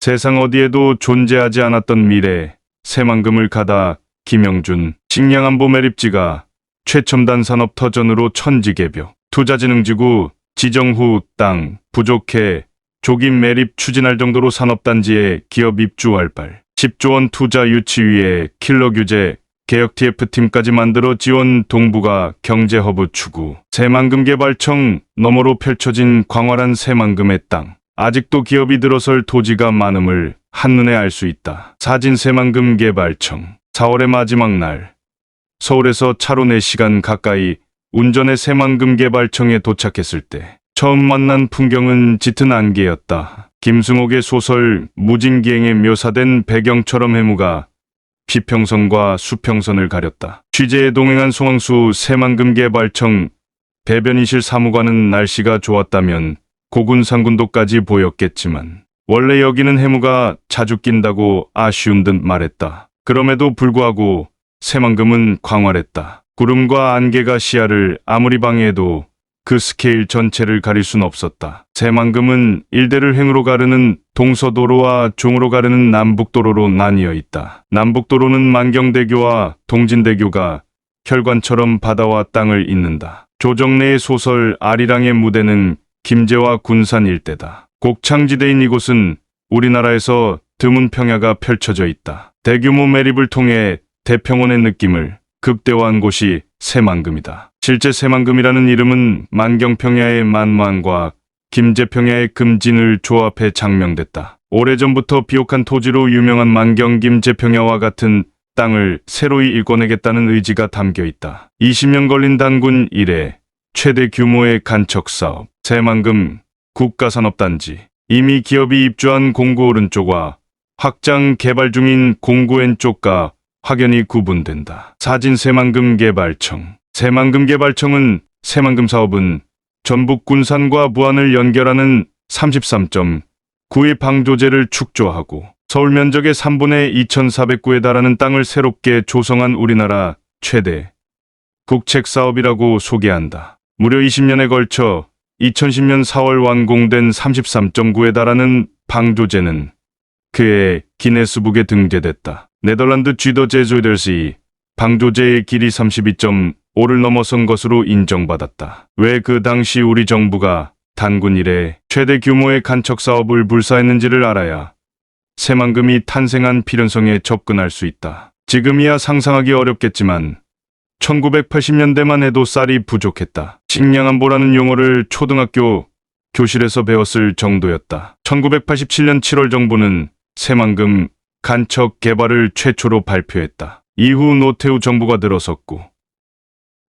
세상 어디에도 존재하지 않았던 미래, 새만금을 가다 김영준, 식량안보 매립지가 최첨단 산업 터전으로 천지개벽, 투자진흥지구 지정 후 땅 부족해 조기 매립 추진할 정도로 산업단지에 기업 입주 활발, 10조 원 투자 유치 위에 킬러 규제, 개혁 TF팀까지 만들어 지원 동북아 경제허브 추구, 새만금개발청 너머로 펼쳐진 광활한 새만금의 땅. 아직도 기업이 들어설 토지가 많음을 한눈에 알 수 있다. 사진 새만금개발청 4월의 마지막 날, 서울에서 차로 4시간 가까이 운전해 새만금개발청에 도착했을 때 처음 만난 풍경은 짙은 안개였다. 김승옥의 소설 무진기행에 묘사된 배경처럼 해무가 비평선과 수평선을 가렸다. 취재에 동행한 송항수 새만금개발청 배변이실 사무관은 날씨가 좋았다면 고군산군도까지 보였겠지만 원래 여기는 해무가 자주 낀다고 아쉬운 듯 말했다. 그럼에도 불구하고 새만금은 광활했다. 구름과 안개가 시야를 아무리 방해해도 그 스케일 전체를 가릴 순 없었다. 새만금은 일대를 횡으로 가르는 동서도로와 종으로 가르는 남북도로로 나뉘어 있다. 남북도로는 만경대교와 동진대교가 혈관처럼 바다와 땅을 잇는다. 조정래의 소설 아리랑의 무대는 김제와 군산 일대다. 곡창지대인 이곳은 우리나라에서 드문 평야가 펼쳐져 있다. 대규모 매립을 통해 대평원의 느낌을 극대화한 곳이 새만금이다. 실제 새만금이라는 이름은 만경평야의 만만과 김제평야의 금진을 조합해 장명됐다. 오래전부터 비옥한 토지로 유명한 만경 김제평야와 같은 땅을 새로이 일궈내겠다는 의지가 담겨 있다. 20년 걸린 단군 이래 최대 규모의 간척사업, 새만금 국가산업단지. 이미 기업이 입주한 공구 오른쪽과 확장 개발 중인 공구 왼쪽과 확연히 구분된다. 사진 새만금개발청. 새만금개발청은 새만금 사업은 전북 군산과 부안을 연결하는 33.9의 방조제를 축조하고 서울 면적의 3분의 2,409에 달하는 땅을 새롭게 조성한 우리나라 최대 국책사업이라고 소개한다. 무려 20년에 걸쳐 2010년 4월 완공된 33.9에 달하는 방조제는 그해 기네스북에 등재됐다. 네덜란드 쥐더 제조이더스이 방조제의 길이 32.5를 넘어선 것으로 인정받았다. 왜 그 당시 우리 정부가 단군 이래 최대 규모의 간척 사업을 불사했는지를 알아야 새만금이 탄생한 필연성에 접근할 수 있다. 지금이야 상상하기 어렵겠지만 1980년대만 해도 쌀이 부족했다. 식량안보라는 용어를 초등학교 교실에서 배웠을 정도였다. 1987년 7월 정부는 새만금 간척 개발을 최초로 발표했다. 이후 노태우 정부가 들어섰고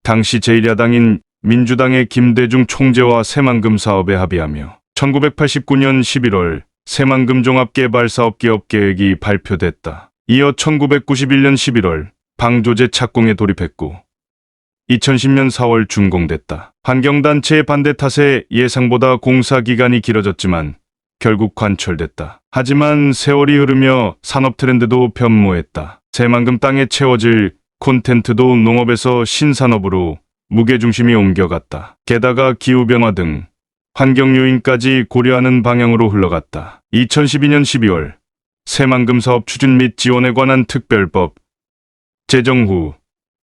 당시 제1야당인 민주당의 김대중 총재와 새만금 사업에 합의하며 1989년 11월 새만금 종합개발사업기업 계획이 발표됐다. 이어 1991년 11월 방조제 착공에 돌입했고 2010년 4월 준공됐다. 환경단체의 반대 탓에 예상보다 공사 기간이 길어졌지만 결국 관철됐다. 하지만 세월이 흐르며 산업 트렌드도 변모했다. 새만금 땅에 채워질 콘텐츠도 농업에서 신산업으로 무게중심이 옮겨갔다. 게다가 기후변화 등 환경 요인까지 고려하는 방향으로 흘러갔다. 2012년 12월 새만금 사업 추진 및 지원에 관한 특별법 제정 후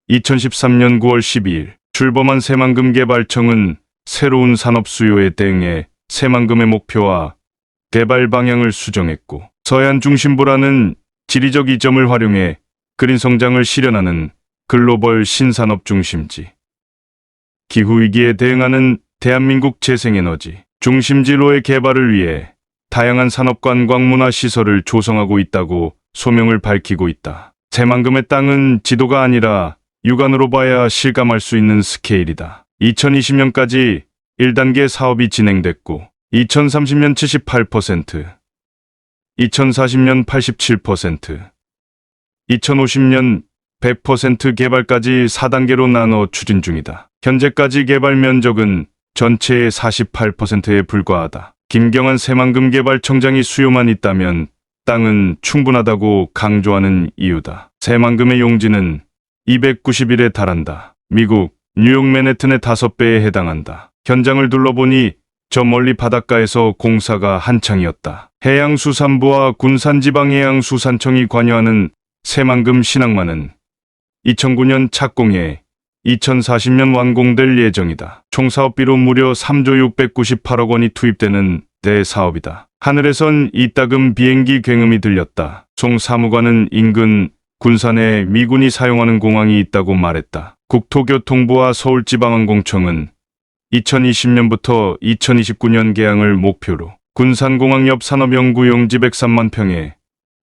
2013년 9월 12일 출범한 새만금개발청은 새로운 산업 수요에 대응해 새만금의 목표와 개발 방향을 수정했고 서해안 중심부라는 지리적 이점을 활용해 그린 성장을 실현하는 글로벌 신산업 중심지, 기후위기에 대응하는 대한민국 재생에너지 중심지로의 개발을 위해 다양한 산업관광문화 시설을 조성하고 있다고 소명을 밝히고 있다. 새만금의 땅은 지도가 아니라 육안으로 봐야 실감할 수 있는 스케일이다. 2020년까지 1단계 사업이 진행됐고 2030년 78%, 2040년 87%, 2050년 100% 개발까지 4단계로 나눠 추진 중이다. 현재까지 개발 면적은 전체의 48%에 불과하다. 김경환 새만금개발청장이 수요만 있다면 땅은 충분하다고 강조하는 이유다. 새만금의 용지는 291에 달한다. 미국 뉴욕 맨해튼의 5배에 해당한다. 현장을 둘러보니 저 멀리 바닷가에서 공사가 한창이었다. 해양수산부와 군산지방해양수산청이 관여하는 새만금 신항만은 2009년 착공해 2040년 완공될 예정이다. 총 사업비로 무려 3조 698억 원이 투입되는 대사업이다. 하늘에선 이따금 비행기 굉음이 들렸다. 송 사무관은 인근 군산에 미군이 사용하는 공항이 있다고 말했다. 국토교통부와 서울지방항공청은 2020년부터 2029년 개항을 목표로 군산공항 옆 산업연구 용지 103만 평에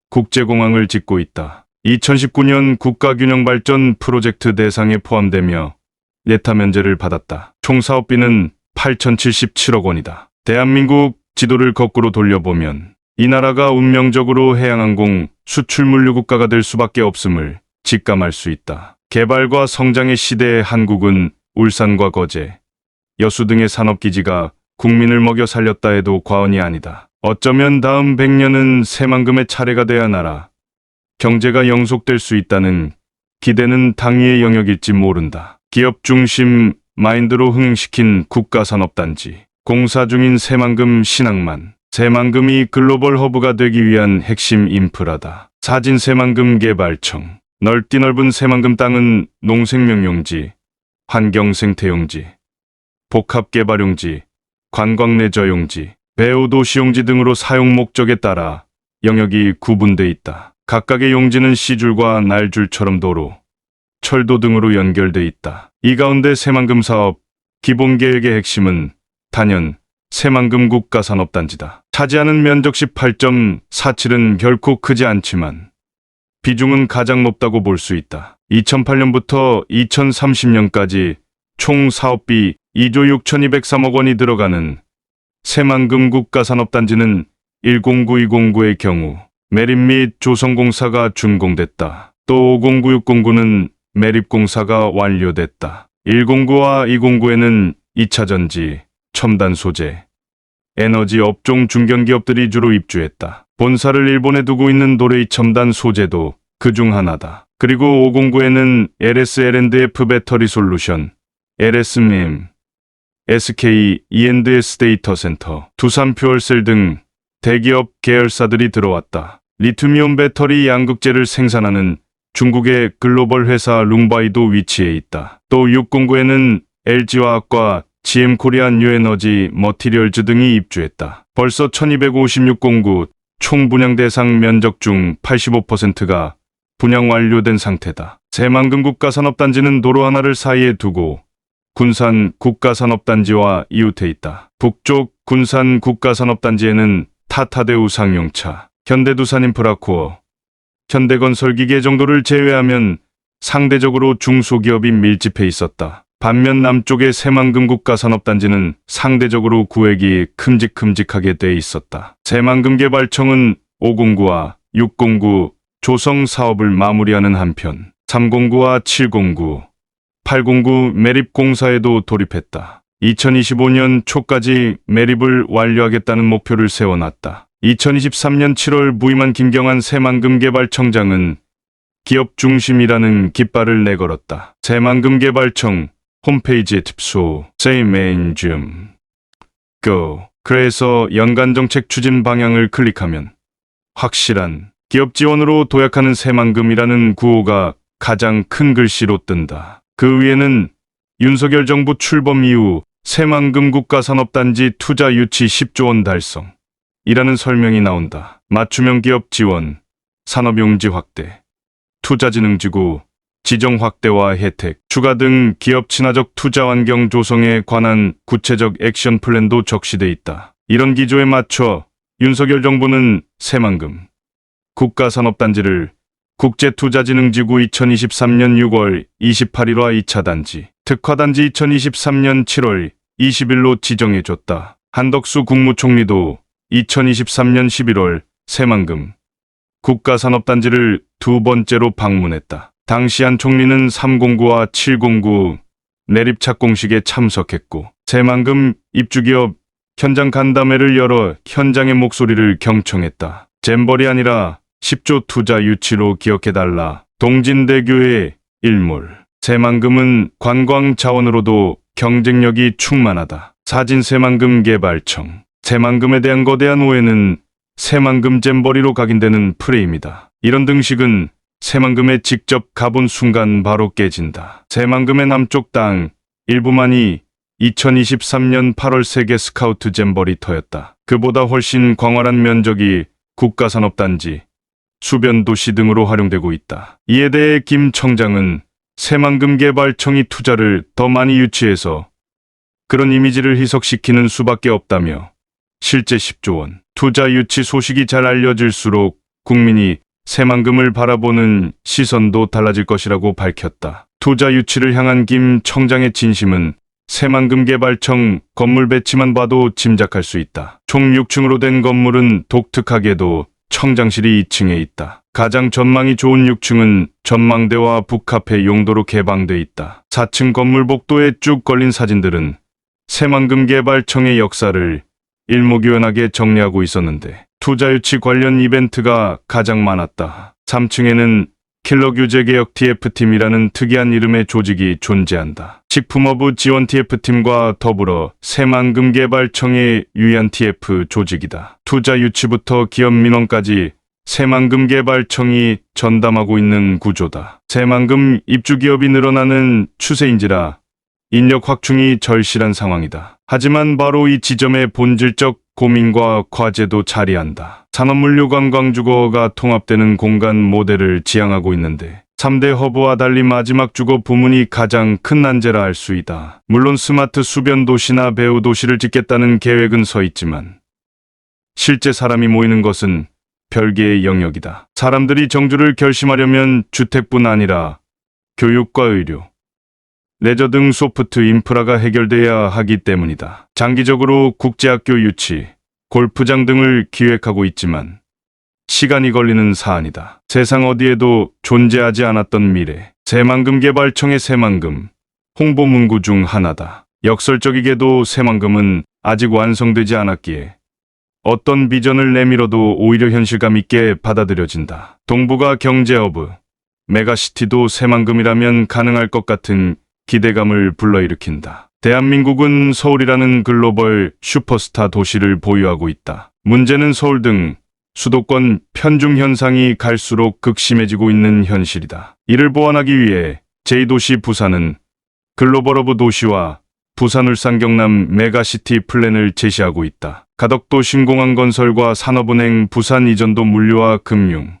국제공항을 짓고 있다. 2019년 국가균형발전 프로젝트 대상에 포함되며 예타 면제를 받았다. 총 사업비는 8,077억 원이다. 대한민국 지도를 거꾸로 돌려보면 이 나라가 운명적으로 해양항공 수출물류 국가가 될 수밖에 없음을 직감할 수 있다. 개발과 성장의 시대의 한국은 울산과 거제, 여수 등의 산업기지가 국민을 먹여 살렸다 해도 과언이 아니다. 어쩌면 다음 100년은 새만금의 차례가 돼야 나라 경제가 영속될 수 있다는 기대는 당위의 영역일지 모른다. 기업 중심 마인드로 흥행시킨 국가산업단지, 공사 중인 새만금 신항만, 새만금이 글로벌 허브가 되기 위한 핵심 인프라다. 사진 새만금 개발청, 넓디 넓은 새만금 땅은 농생명용지, 환경생태용지, 복합개발용지, 관광레저용지, 배후도시용지 등으로 사용 목적에 따라 영역이 구분돼 있다. 각각의 용지는 시줄과 날줄처럼 도로, 철도 등으로 연결돼 있다. 이 가운데 새만금 사업 기본계획의 핵심은 단연 새만금 국가산업단지다. 차지하는 면적 18.47은 결코 크지 않지만 비중은 가장 높다고 볼 수 있다. 2008년부터 2030년까지 총 사업비 2조 6,203억 원이 들어가는 새만금 국가산업단지는 109-209의 경우 매립 및 조성공사가 준공됐다. 또 509-609는 매립공사가 완료됐다. 109와 209에는 2차 전지, 첨단 소재, 에너지 업종 중견기업들이 주로 입주했다. 본사를 일본에 두고 있는 도레이 첨단 소재도 그중 하나다. 그리고 509에는 LS L&F 배터리 솔루션, LSMM, SK E&S 데이터 센터, 두산 퓨얼셀 등 대기업 계열사들이 들어왔다. 리튬이온 배터리 양극재를 생산하는 중국의 글로벌 회사 룽바이도 위치해 있다. 또 609에는 LG화학과 GM 코리안 뉴에너지 머티리얼즈 등이 입주했다. 벌써 1256공구 총 분양 대상 면적 중 85%가 분양 완료된 상태다. 새만금 국가산업단지는 도로 하나를 사이에 두고 군산 국가산업단지와 이웃해 있다. 북쪽 군산 국가산업단지에는 타타대우 상용차, 현대두산인프라코어, 현대건설기계 정도를 제외하면 상대적으로 중소기업이 밀집해 있었다. 반면 남쪽의 새만금 국가산업단지는 상대적으로 구획이 큼직큼직하게 돼 있었다. 새만금 개발청은 509와 609 조성 사업을 마무리하는 한편 309와 709, 809 매립 공사에도 돌입했다. 2025년 초까지 매립을 완료하겠다는 목표를 세워놨다. 2023년 7월 부임한 김경환 새만금 개발청장은 기업 중심이라는 깃발을 내걸었다. 새만금 개발청 홈페이지에 팁소 세이메인줌 고 그래서 연간 정책 추진 방향을 클릭하면 확실한 기업 지원으로 도약하는 새만금이라는 구호가 가장 큰 글씨로 뜬다. 그 위에는 윤석열 정부 출범 이후 새만금 국가산업단지 투자 유치 10조 원 달성 이라는 설명이 나온다. 맞춤형 기업 지원, 산업용지 확대, 투자진흥지구, 지정 확대와 혜택, 추가 등 기업 친화적 투자 환경 조성에 관한 구체적 액션 플랜도 적시돼 있다. 이런 기조에 맞춰 윤석열 정부는 새만금 국가산업단지를 국제투자진흥지구 2023년 6월 28일화 2차 단지, 특화단지 2023년 7월 20일로 지정해줬다. 한덕수 국무총리도 2023년 11월 새만금 국가산업단지를 두 번째로 방문했다. 당시 한 총리는 309와 709 내립 착공식에 참석했고 새만금 입주기업 현장 간담회를 열어 현장의 목소리를 경청했다. 잼벌이 아니라 10조 투자 유치로 기억해달라. 동진대교의 일몰. 새만금은 관광 자원으로도 경쟁력이 충만하다. 사진 새만금 개발청. 새만금에 대한 거대한 오해는 새만금 잼버리로 각인되는 프레임이다. 이런 등식은 새만금에 직접 가본 순간 바로 깨진다. 새만금의 남쪽 땅 일부만이 2023년 8월 세계 스카우트 잼버리터였다. 그보다 훨씬 광활한 면적이 국가산업단지, 수변도시 등으로 활용되고 있다. 이에 대해 김 청장은 새만금 개발청이 투자를 더 많이 유치해서 그런 이미지를 희석시키는 수밖에 없다며 실제 10조 원 투자 유치 소식이 잘 알려질수록 국민이 새만금을 바라보는 시선도 달라질 것이라고 밝혔다. 투자 유치를 향한 김 청장의 진심은 새만금 개발청 건물 배치만 봐도 짐작할 수 있다. 총 6층으로 된 건물은 독특하게도 청장실이 2층에 있다. 가장 전망이 좋은 6층은 전망대와 북카페 용도로 개방돼 있다. 4층 건물 복도에 쭉 걸린 사진들은 새만금 개발청의 역사를 일목요연하게 정리하고 있었는데 투자 유치 관련 이벤트가 가장 많았다. 3층에는 킬러 규제 개혁 TF팀이라는 특이한 이름의 조직이 존재한다. 식품업부 지원 TF팀과 더불어 새만금 개발청의 유연 TF 조직이다. 투자 유치부터 기업 민원까지 새만금 개발청이 전담하고 있는 구조다. 새만금 입주 기업이 늘어나는 추세인지라 인력 확충이 절실한 상황이다. 하지만 바로 이 지점의 본질적 고민과 과제도 자리한다. 산업물류관광주거가 통합되는 공간 모델을 지향하고 있는데 3대 허브와 달리 마지막 주거 부문이 가장 큰 난제라 할 수 있다. 물론 스마트 수변 도시나 배후 도시를 짓겠다는 계획은 서 있지만 실제 사람이 모이는 것은 별개의 영역이다. 사람들이 정주를 결심하려면 주택뿐 아니라 교육과 의료, 레저 등 소프트 인프라가 해결돼야 하기 때문이다. 장기적으로 국제학교 유치, 골프장 등을 기획하고 있지만 시간이 걸리는 사안이다. 세상 어디에도 존재하지 않았던 미래. 새만금 개발청의 새만금 홍보 문구 중 하나다. 역설적이게도 새만금은 아직 완성되지 않았기에 어떤 비전을 내밀어도 오히려 현실감 있게 받아들여진다. 동북아 경제허브, 메가시티도 새만금이라면 가능할 것 같은 기대감을 불러일으킨다. 대한민국은 서울이라는 글로벌 슈퍼스타 도시를 보유하고 있다. 문제는 서울 등 수도권 편중 현상이 갈수록 극심해지고 있는 현실이다. 이를 보완하기 위해 제2도시 부산은 글로벌 허브 도시와 부산 울산 경남 메가시티 플랜을 제시하고 있다. 가덕도 신공항 건설과 산업은행 부산 이전도 물류와 금융,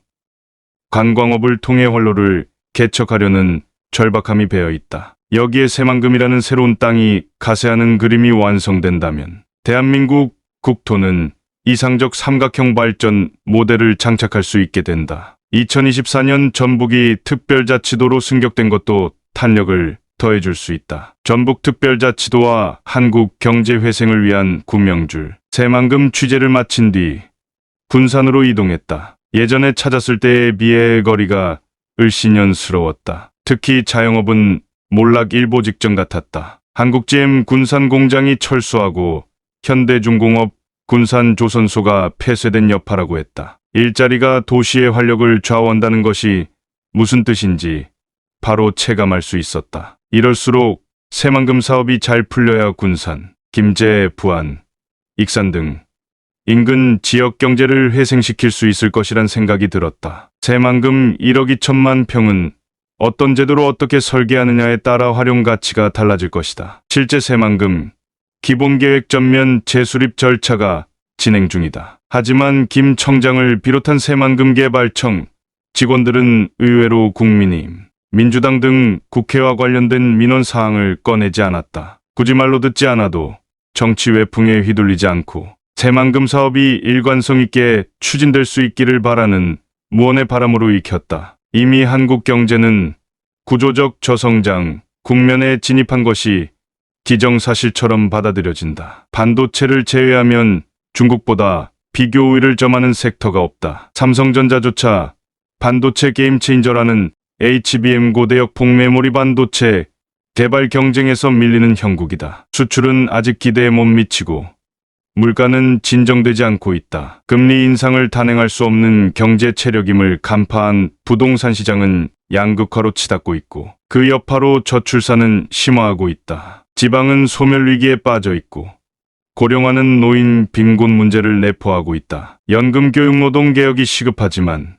관광업을 통해 활로를 개척하려는 절박함이 배어 있다. 여기에 새만금이라는 새로운 땅이 가세하는 그림이 완성된다면 대한민국 국토는 이상적 삼각형 발전 모델을 장착할 수 있게 된다. 2024년 전북이 특별자치도로 승격된 것도 탄력을 더해줄 수 있다. 전북특별자치도와 한국경제회생을 위한 구명줄. 새만금 취재를 마친 뒤 군산으로 이동했다. 예전에 찾았을 때에 비해 거리가 을씨년스러웠다. 특히 자영업은 몰락일보 직전 같았다. 한국GM 군산 공장이 철수하고 현대중공업 군산조선소가 폐쇄된 여파라고 했다. 일자리가 도시의 활력을 좌우한다는 것이 무슨 뜻인지 바로 체감할 수 있었다. 이럴수록 새만금 사업이 잘 풀려야 군산, 김제, 부안, 익산 등 인근 지역 경제를 회생시킬 수 있을 것이란 생각이 들었다. 새만금 1억 2천만 평은 어떤 제도로 어떻게 설계하느냐에 따라 활용 가치가 달라질 것이다. 실제 새만금 기본계획 전면 재수립 절차가 진행 중이다. 하지만 김 청장을 비롯한 새만금 개발청 직원들은 의외로 국민의힘, 민주당 등 국회와 관련된 민원 사항을 꺼내지 않았다. 굳이 말로 듣지 않아도 정치 외풍에 휘둘리지 않고 새만금 사업이 일관성 있게 추진될 수 있기를 바라는 무언의 바람으로 익혔다. 이미 한국 경제는 구조적 저성장 국면에 진입한 것이 기정사실처럼 받아들여진다. 반도체를 제외하면 중국보다 비교 우위를 점하는 섹터가 없다. 삼성전자조차 반도체 게임 체인저라는 HBM 고대역 폭메모리 반도체 개발 경쟁에서 밀리는 형국이다. 수출은 아직 기대에 못 미치고 물가는 진정되지 않고 있다. 금리 인상을 단행할 수 없는 경제 체력임을 간파한 부동산 시장은 양극화로 치닫고 있고 그 여파로 저출산은 심화하고 있다. 지방은 소멸위기에 빠져 있고 고령화는 노인 빈곤 문제를 내포하고 있다. 연금 교육 노동 개혁이 시급하지만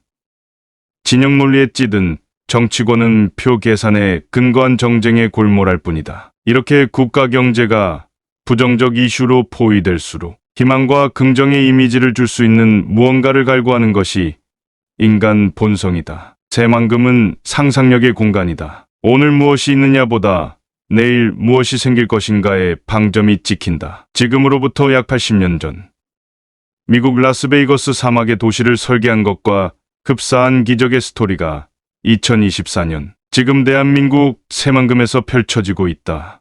진영 논리에 찌든 정치권은 표 계산에 근거한 정쟁에 골몰할 뿐이다. 이렇게 국가 경제가 부정적 이슈로 포위될수록 희망과 긍정의 이미지를 줄 수 있는 무언가를 갈구하는 것이 인간 본성이다. 새만금은 상상력의 공간이다. 오늘 무엇이 있느냐보다 내일 무엇이 생길 것인가의 방점이 찍힌다. 지금으로부터 약 80년 전 미국 라스베이거스 사막의 도시를 설계한 것과 흡사한 기적의 스토리가 2024년 지금 대한민국 새만금에서 펼쳐지고 있다.